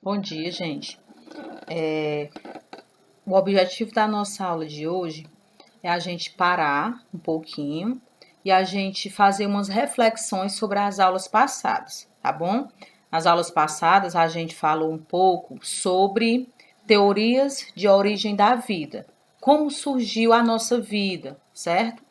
Bom dia, gente. O objetivo da nossa aula de hoje é a gente parar um pouquinho e a gente fazer umas reflexões sobre as aulas passadas, tá bom? Nas aulas passadas a gente falou um pouco sobre teorias de origem da vida, como surgiu a nossa vida, certo?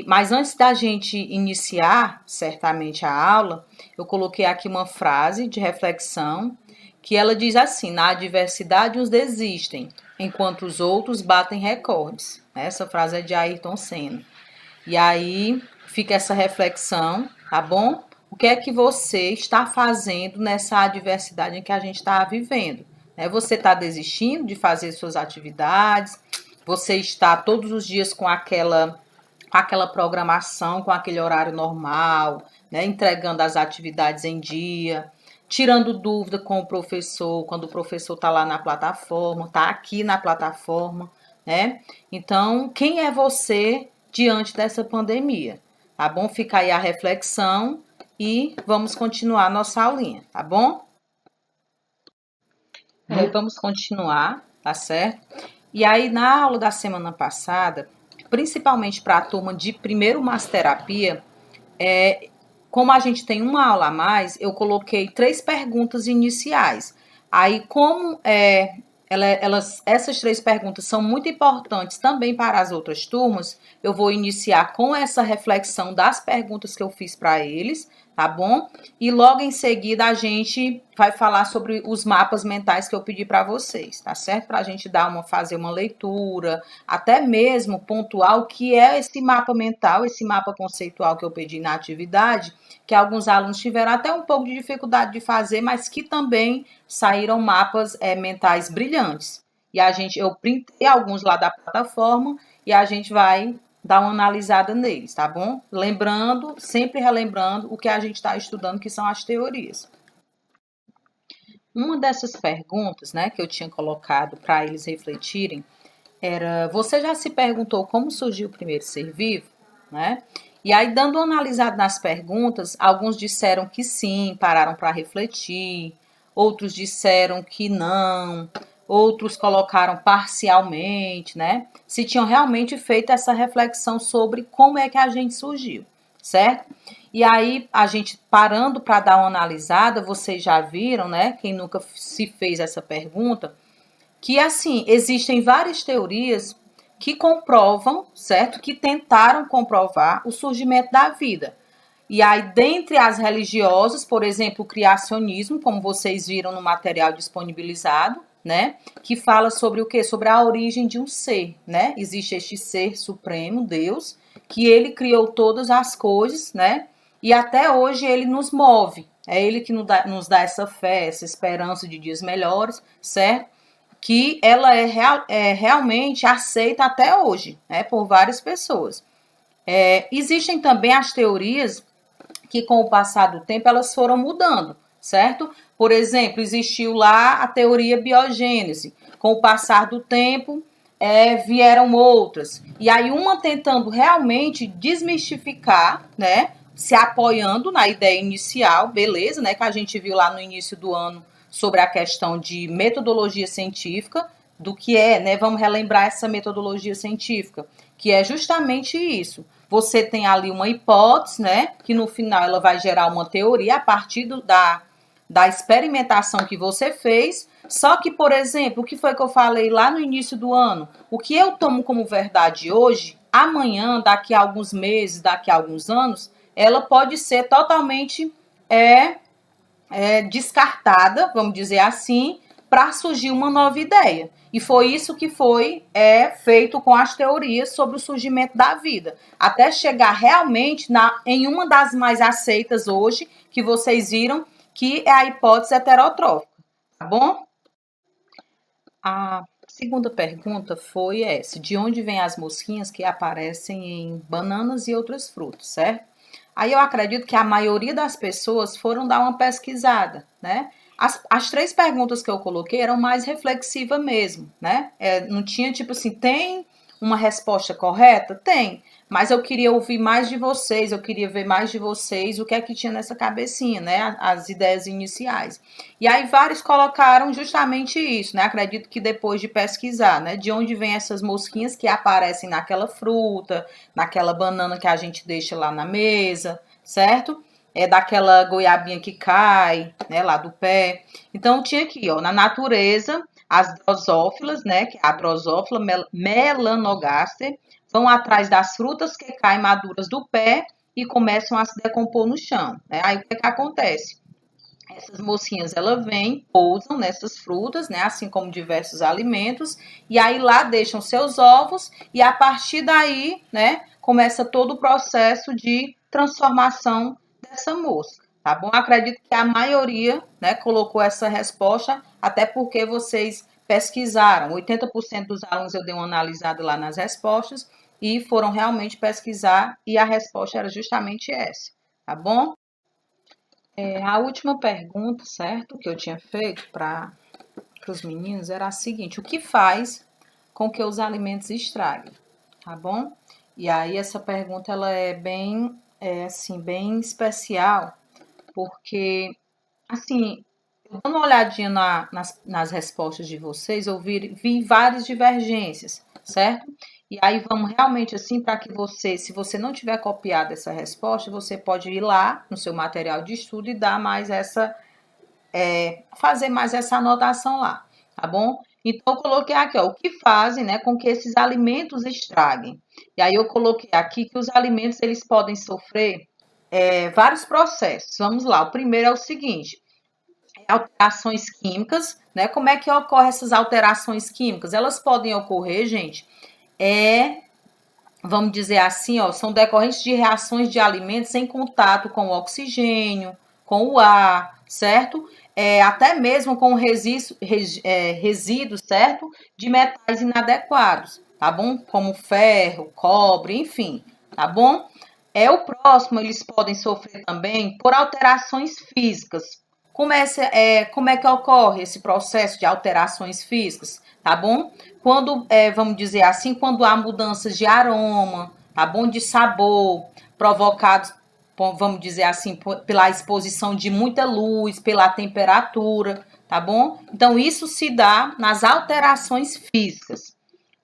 Mas antes da gente iniciar certamente a aula, eu coloquei aqui uma frase de reflexão que ela diz assim: na adversidade uns desistem, enquanto os outros batem recordes. Essa frase é de Ayrton Senna. E aí fica essa reflexão, tá bom? O que é que você está fazendo nessa adversidade em que a gente está vivendo? Você está desistindo de fazer suas atividades? Você está todos os dias com aquela programação, com aquele horário normal, né? Entregando as atividades em dia, tirando dúvida com o professor, quando o professor está lá na plataforma, está aqui na plataforma, né? Então, quem é você diante dessa pandemia? Tá bom? Fica aí a reflexão e vamos continuar a nossa aulinha, tá bom? Vamos continuar, tá certo? E aí, na aula da semana passada, principalmente para a turma de primeiro massterapia, como a gente tem uma aula a mais, eu coloquei 3 perguntas iniciais. Aí, essas 3 perguntas são muito importantes também para as outras turmas, eu vou iniciar com essa reflexão das perguntas que eu fiz para eles, tá bom? E logo em seguida a gente vai falar sobre os mapas mentais que eu pedi para vocês, tá certo? Para a gente fazer uma leitura, até mesmo pontuar o que é esse mapa mental, esse mapa conceitual que eu pedi na atividade, que alguns alunos tiveram até um pouco de dificuldade de fazer, mas que também saíram mapas mentais brilhantes. Eu printei alguns lá da plataforma e a gente vai dar uma analisada neles, tá bom? Lembrando, sempre relembrando o que a gente está estudando, que são as teorias. Uma dessas perguntas, né, que eu tinha colocado para eles refletirem era: você já se perguntou como surgiu o primeiro ser vivo, né? E aí, dando uma analisada nas perguntas, alguns disseram que sim, pararam para refletir, outros disseram que não, outros colocaram parcialmente, né? Se tinham realmente feito essa reflexão sobre como é que a gente surgiu, certo? E aí, a gente parando para dar uma analisada, vocês já viram, né? Quem nunca se fez essa pergunta, que assim, existem várias teorias que comprovam, certo? Que tentaram comprovar o surgimento da vida. E aí, dentre as religiosas, por exemplo, o criacionismo, como vocês viram no material disponibilizado, né? Que fala sobre o quê? Sobre a origem de um ser, né? Existe este ser supremo, Deus, que ele criou todas as coisas, né? E até hoje ele nos move. É ele que nos dá essa fé, essa esperança de dias melhores, certo? Que ela é realmente aceita até hoje, né, por várias pessoas. Existem também as teorias que, com o passar do tempo, elas foram mudando, certo? Por exemplo, existiu lá a teoria biogênese. Com o passar do tempo, vieram outras. E aí, uma tentando realmente desmistificar, né? Se apoiando na ideia inicial, beleza, né? Que a gente viu lá no início do ano sobre a questão de metodologia científica, do que é, né? Vamos relembrar essa metodologia científica, que é justamente isso. Você tem ali uma hipótese, né? Que no final ela vai gerar uma teoria a partir da experimentação que você fez. Só que, por exemplo, o que foi que eu falei lá no início do ano? O que eu tomo como verdade hoje, amanhã, daqui a alguns meses, daqui a alguns anos, ela pode ser totalmente descartada, vamos dizer assim, para surgir uma nova ideia. E foi isso que foi feito com as teorias sobre o surgimento da vida, até chegar realmente em uma das mais aceitas hoje, que vocês viram, que é a hipótese heterotrófica, tá bom? A segunda pergunta foi essa: de onde vêm as mosquinhas que aparecem em bananas e outros frutos, certo? Aí eu acredito que a maioria das pessoas foram dar uma pesquisada, né? As 3 perguntas que eu coloquei eram mais reflexivas mesmo, né? Não tinha tipo assim, tem uma resposta correta? Tem. Mas eu queria ouvir mais de vocês, eu queria ver mais de vocês, o que é que tinha nessa cabecinha, né? As ideias iniciais. E aí vários colocaram justamente isso, né? Acredito que depois de pesquisar, né? De onde vêm essas mosquinhas que aparecem naquela fruta, naquela banana que a gente deixa lá na mesa, certo? É daquela goiabinha que cai, né? Lá do pé. Então tinha aqui, ó, na natureza, as drosófilas, né? Que é a drosófila melanogaster, vão atrás das frutas que caem maduras do pé e começam a se decompor no chão, né? Aí o que é que acontece? Essas mosquinhas, elas vêm, pousam nessas frutas, né? Assim como diversos alimentos, e aí lá deixam seus ovos e a partir daí, né? Começa todo o processo de transformação dessa mosca, tá bom? Acredito que a maioria, né? Colocou essa resposta, até porque vocês pesquisaram. 80% dos alunos eu dei uma analisada lá nas respostas e foram realmente pesquisar e a resposta era justamente essa, tá bom? A última pergunta, certo, que eu tinha feito para os meninos era a seguinte: o que faz com que os alimentos estraguem, tá bom? E aí essa pergunta ela é bem, assim, bem especial, porque, assim, dando uma olhadinha nas respostas de vocês, eu vi várias divergências, certo? E aí vamos realmente assim para que você, se você não tiver copiado essa resposta, você pode ir lá no seu material de estudo e dar mais essa, fazer mais essa anotação lá, tá bom? Então eu coloquei aqui, ó, o que fazem, né, com que esses alimentos estraguem. E aí eu coloquei aqui que os alimentos eles podem sofrer vários processos. Vamos lá. O primeiro é o seguinte: alterações químicas, né? Como é que ocorrem essas alterações químicas? Elas podem ocorrer, gente, vamos dizer assim, ó, são decorrentes de reações de alimentos em contato com o oxigênio, com o ar, certo? Até mesmo com resíduos, certo? De metais inadequados, tá bom? Como ferro, cobre, enfim, tá bom? O próximo, eles podem sofrer também por alterações físicas. Como é que ocorre esse processo de alterações físicas, tá bom? Quando, vamos dizer assim, quando há mudanças de aroma, tá bom? De sabor, provocados, vamos dizer assim, pela exposição de muita luz, pela temperatura, tá bom? Então, isso se dá nas alterações físicas.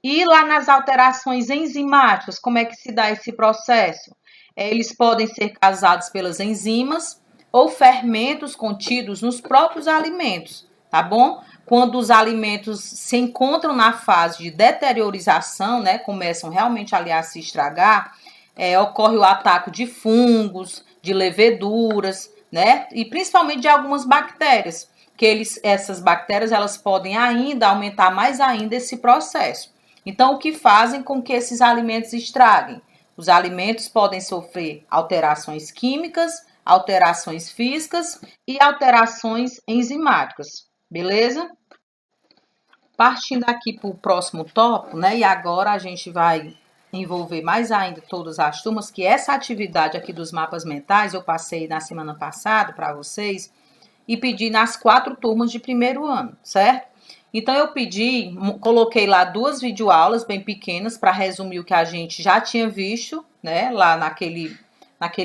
E lá nas alterações enzimáticas, como é que se dá esse processo? Eles podem ser causados pelas enzimas ou fermentos contidos nos próprios alimentos, tá bom? Quando os alimentos se encontram na fase de deteriorização, né, começam realmente ali a se estragar, ocorre o ataque de fungos, de leveduras, né, e principalmente de algumas bactérias, que essas bactérias elas podem ainda aumentar mais ainda esse processo. Então, o que fazem com que esses alimentos estraguem? Os alimentos podem sofrer alterações químicas, alterações físicas e alterações enzimáticas, beleza? Partindo aqui para o próximo tópico, né? E agora a gente vai envolver mais ainda todas as turmas, que essa atividade aqui dos mapas mentais eu passei na semana passada para vocês e pedi nas 4 turmas de primeiro ano, certo? Então eu coloquei lá 2 videoaulas bem pequenas para resumir o que a gente já tinha visto, né? Lá naquele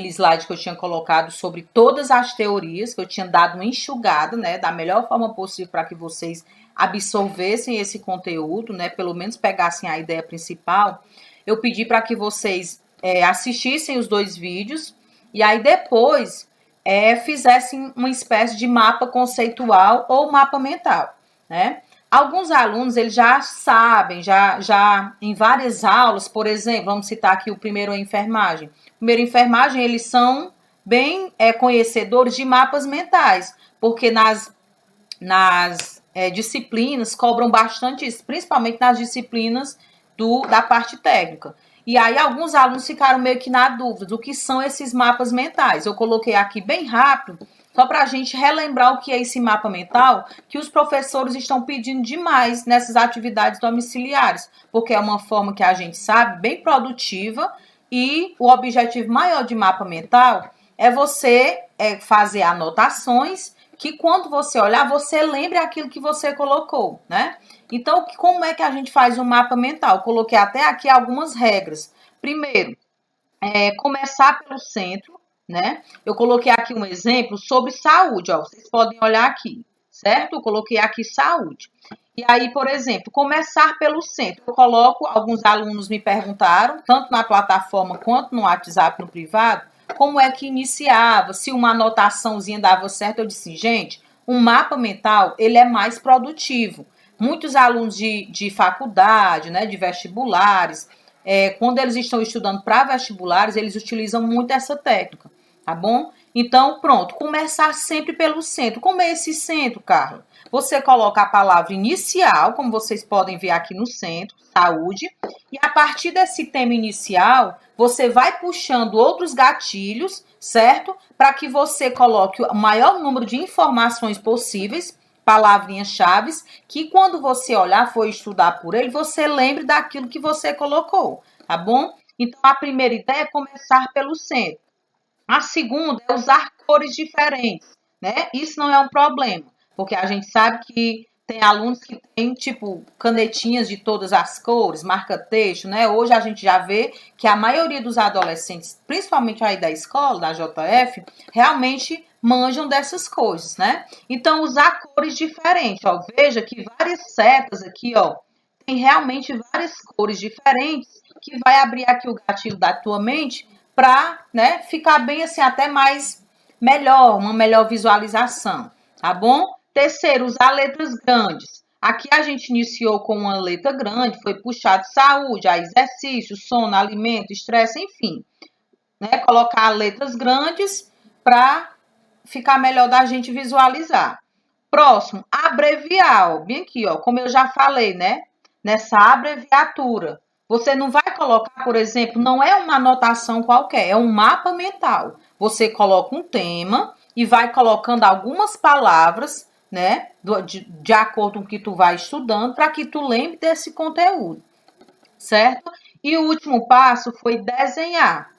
slide que eu tinha colocado sobre todas as teorias, que eu tinha dado uma enxugada, né? Da melhor forma possível para que vocês absorvessem esse conteúdo, né? Pelo menos pegassem a ideia principal. Eu pedi para que vocês assistissem os 2 vídeos e aí depois fizessem uma espécie de mapa conceitual ou mapa mental, né? Alguns alunos, eles já sabem, já em várias aulas, por exemplo, vamos citar aqui o primeiro enfermagem. Primeiro enfermagem, eles são bem conhecedores de mapas mentais, porque nas disciplinas cobram bastante isso, principalmente nas disciplinas da parte técnica. E aí alguns alunos ficaram meio que na dúvida do que são esses mapas mentais. Eu coloquei aqui bem rápido, só para a gente relembrar o que é esse mapa mental, que os professores estão pedindo demais nessas atividades domiciliares, porque é uma forma que a gente sabe, bem produtiva, e o objetivo maior de mapa mental é você fazer anotações que quando você olhar, você lembre aquilo que você colocou, né? Então, como é que a gente faz um mapa mental? Eu coloquei até aqui algumas regras. Primeiro, começar pelo centro, né? Eu coloquei aqui um exemplo sobre saúde, ó. Vocês podem olhar aqui, certo? Eu coloquei aqui saúde. E aí, por exemplo, começar pelo centro. Eu coloco, alguns alunos me perguntaram, tanto na plataforma quanto no WhatsApp no privado, como é que iniciava, se uma anotaçãozinha dava certo. Eu disse, gente, um mapa mental, ele é mais produtivo. Muitos alunos de faculdade, né, de vestibulares, quando eles estão estudando para vestibulares, eles utilizam muito essa técnica, tá bom? Então, pronto, começar sempre pelo centro. Como é esse centro, Carla? Você coloca a palavra inicial, como vocês podem ver aqui no centro, saúde, e a partir desse tema inicial, você vai puxando outros gatilhos, certo? Para que você coloque o maior número de informações possíveis, palavrinhas-chave, que quando você olhar, for estudar por ele, você lembre daquilo que você colocou, tá bom? Então, a primeira ideia é começar pelo centro. A segunda é usar cores diferentes, né? Isso não é um problema, porque a gente sabe que tem alunos que têm, tipo, canetinhas de todas as cores, marca-texto, né? Hoje a gente já vê que a maioria dos adolescentes, principalmente aí da escola, da JF, realmente manjam dessas coisas, né? Então, usar cores diferentes, ó. Veja que várias setas aqui, ó, tem realmente várias cores diferentes que vai abrir aqui o gatilho da tua mente para, né, ficar bem assim, até mais melhor, uma melhor visualização, tá bom? Terceiro, usar letras grandes. Aqui a gente iniciou com uma letra grande, foi puxado saúde, exercício, sono, alimento, estresse, enfim, né? Colocar letras grandes para ficar melhor da gente visualizar. Próximo, abreviar, ó, bem aqui, ó, como eu já falei, né? Nessa abreviatura. Você não vai colocar, por exemplo, não é uma anotação qualquer, é um mapa mental. Você coloca um tema e vai colocando algumas palavras, né, de acordo com o que tu vai estudando, para que tu lembre desse conteúdo, certo? E o último passo foi desenhar.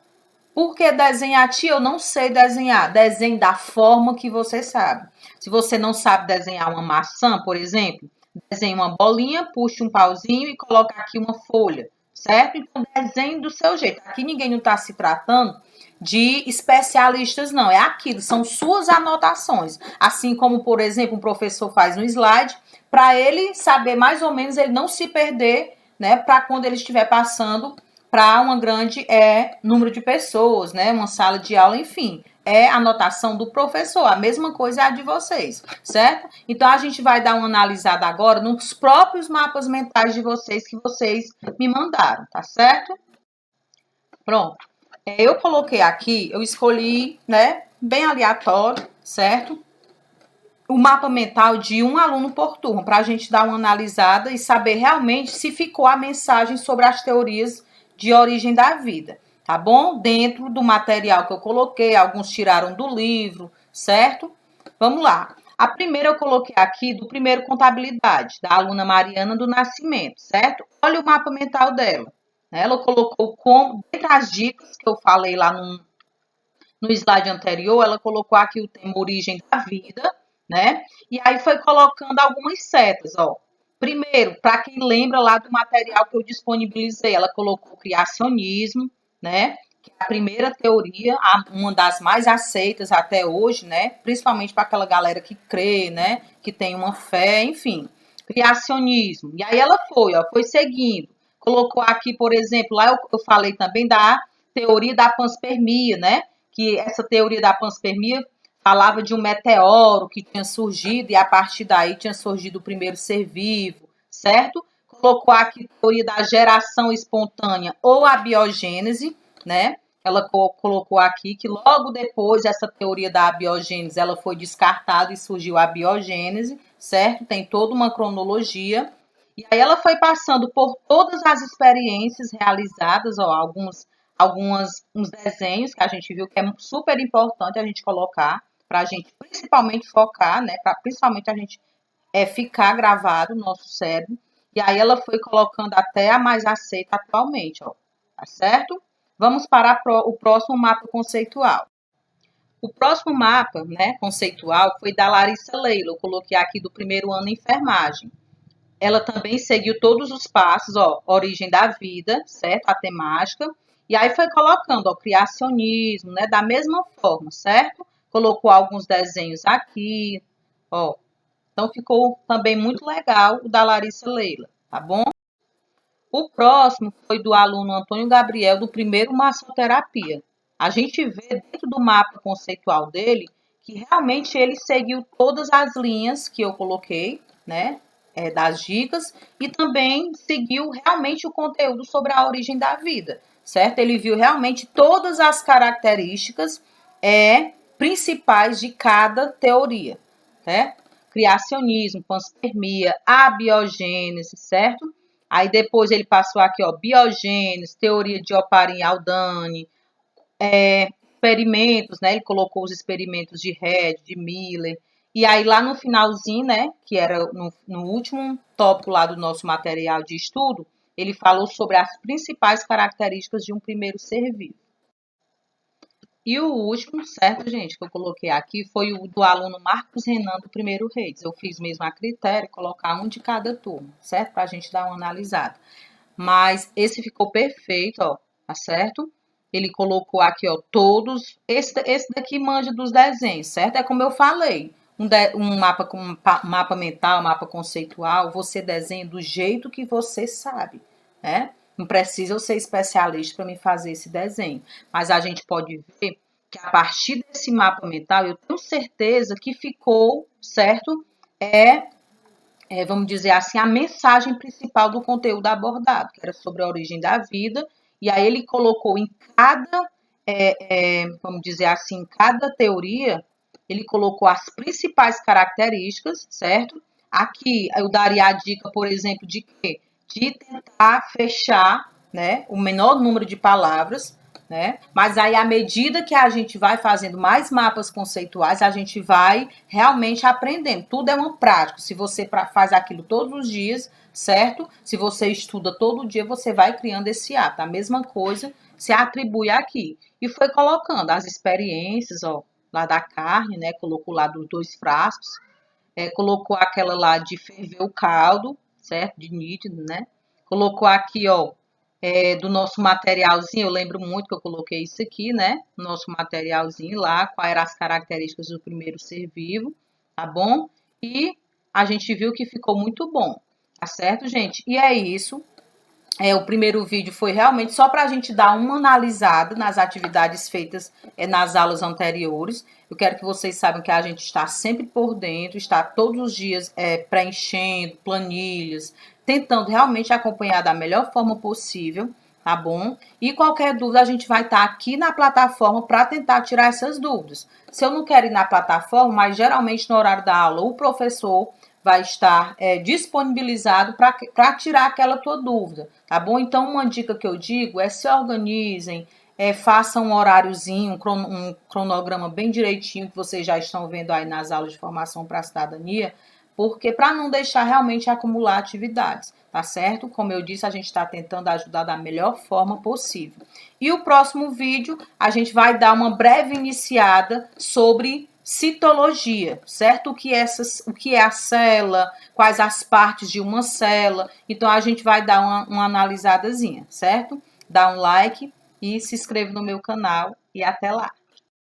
Por que desenhar, tia? Eu não sei desenhar. Desenhe da forma que você sabe. Se você não sabe desenhar uma maçã, por exemplo, desenhe uma bolinha, puxe um pauzinho e coloque aqui uma folha, certo? Então, desenhe do seu jeito. Aqui ninguém não está se tratando de especialistas, não. É aquilo, são suas anotações. Assim como, por exemplo, um professor faz um slide, para ele saber mais ou menos, ele não se perder, né? Para quando ele estiver passando para um grande número de pessoas, né? Uma sala de aula, enfim. É a anotação do professor, a mesma coisa é a de vocês, certo? Então a gente vai dar uma analisada agora nos próprios mapas mentais de vocês que vocês me mandaram, tá certo? Pronto. Eu coloquei aqui, eu escolhi, né, bem aleatório, certo? O mapa mental de um aluno por turma, para a gente dar uma analisada e saber realmente se ficou a mensagem sobre as teorias de origem da vida, tá bom? Dentro do material que eu coloquei, alguns tiraram do livro, certo? Vamos lá. A primeira eu coloquei aqui do primeiro contabilidade, da aluna Mariana do Nascimento, certo? Olha o mapa mental dela. Ela colocou como, dentre as dicas que eu falei lá no slide anterior, ela colocou aqui o tema origem da vida, né? E aí foi colocando algumas setas, ó. Primeiro, para quem lembra lá do material que eu disponibilizei, ela colocou o criacionismo, né? Que é a primeira teoria, uma das mais aceitas até hoje, né? Principalmente para aquela galera que crê, né? Que tem uma fé, enfim. Criacionismo. E aí ela foi seguindo. Colocou aqui, por exemplo, lá eu falei também da teoria da panspermia, né? Que essa teoria da panspermia falava de um meteoro que tinha surgido e a partir daí tinha surgido o primeiro ser vivo, certo? Colocou aqui a teoria da geração espontânea ou a biogênese, né? Ela colocou aqui que logo depois dessa teoria da abiogênese ela foi descartada e surgiu a biogênese, certo? Tem toda uma cronologia. E aí ela foi passando por todas as experiências realizadas, ó, uns desenhos que a gente viu que é super importante a gente colocar para a gente principalmente focar, né? Para principalmente a gente ficar gravado no nosso cérebro. E aí ela foi colocando até a mais aceita atualmente, ó. Tá certo? Vamos para o próximo mapa conceitual. O próximo mapa, né, conceitual, foi da Larissa Leila. Eu coloquei aqui do primeiro ano em enfermagem. Ela também seguiu todos os passos, ó, origem da vida, certo? A temática. E aí foi colocando, ó, criacionismo, né? Da mesma forma, certo? Colocou alguns desenhos aqui, ó. Então ficou também muito legal o da Larissa Leila, tá bom? O próximo foi do aluno Antônio Gabriel, do primeiro massoterapia. A gente vê dentro do mapa conceitual dele que realmente ele seguiu todas as linhas que eu coloquei, né? Das dicas, e também seguiu realmente o conteúdo sobre a origem da vida, certo? Ele viu realmente todas as características principais de cada teoria, certo? Criacionismo, panspermia, abiogênese, certo? Aí depois ele passou aqui, ó, biogênese, teoria de Oparin e Haldane, experimentos, né? Ele colocou os experimentos de Red, de Miller. E aí lá no finalzinho, né, que era no último tópico lá do nosso material de estudo, ele falou sobre as principais características de um primeiro ser vivo. E o último, certo, gente, que eu coloquei aqui foi o do aluno Marcos Renan do primeiro Redes. Eu fiz mesmo a critério, colocar um de cada turma, certo? Para a gente dar uma analisada. Mas esse ficou perfeito, ó, tá certo? Ele colocou aqui, ó, todos. Esse daqui manja dos desenhos, certo? É como eu falei. Um mapa com mapa mental, mapa conceitual, você desenha do jeito que você sabe, né? Não precisa eu ser especialista para me fazer esse desenho. Mas a gente pode ver que a partir desse mapa mental, eu tenho certeza que ficou, certo? Vamos dizer assim, a mensagem principal do conteúdo abordado, que era sobre a origem da vida, e aí ele colocou em cada, vamos dizer assim, cada teoria, ele colocou as principais características, certo? Aqui eu daria a dica, por exemplo, de quê? De tentar fechar, né, o menor número de palavras, né? Mas aí, à medida que a gente vai fazendo mais mapas conceituais, a gente vai realmente aprendendo. Tudo é uma prática. Se você faz aquilo todos os dias, certo? Se você estuda todo dia, você vai criando esse hábito. A mesma coisa se atribui aqui. E foi colocando as experiências, ó, lá da carne, né? Colocou lá dos 2 frascos. Colocou aquela lá de ferver o caldo, certo? De nítido, né? Colocou aqui, ó, do nosso materialzinho, eu lembro muito que eu coloquei isso aqui, né? Nosso materialzinho lá, quais eram as características do primeiro ser vivo, tá bom? E a gente viu que ficou muito bom, tá certo, gente? E é isso. O primeiro vídeo foi realmente só para a gente dar uma analisada nas atividades feitas nas aulas anteriores. Eu quero que vocês saibam que a gente está sempre por dentro, está todos os dias preenchendo planilhas, tentando realmente acompanhar da melhor forma possível, tá bom? E qualquer dúvida a gente vai estar aqui na plataforma para tentar tirar essas dúvidas. Se eu não quero ir na plataforma, mas geralmente no horário da aula o professor vai estar disponibilizado para tirar aquela tua dúvida, tá bom? Então, uma dica que eu digo é se organizem, façam um horáriozinho, um cronograma bem direitinho, que vocês já estão vendo aí nas aulas de formação para a cidadania, porque para não deixar realmente acumular atividades, tá certo? Como eu disse, a gente está tentando ajudar da melhor forma possível. E o próximo vídeo, a gente vai dar uma breve iniciada sobre citologia, certo? O que é a célula, quais as partes de uma célula. Então, a gente vai dar uma analisadazinha, certo? Dá um like e se inscreva no meu canal e até lá.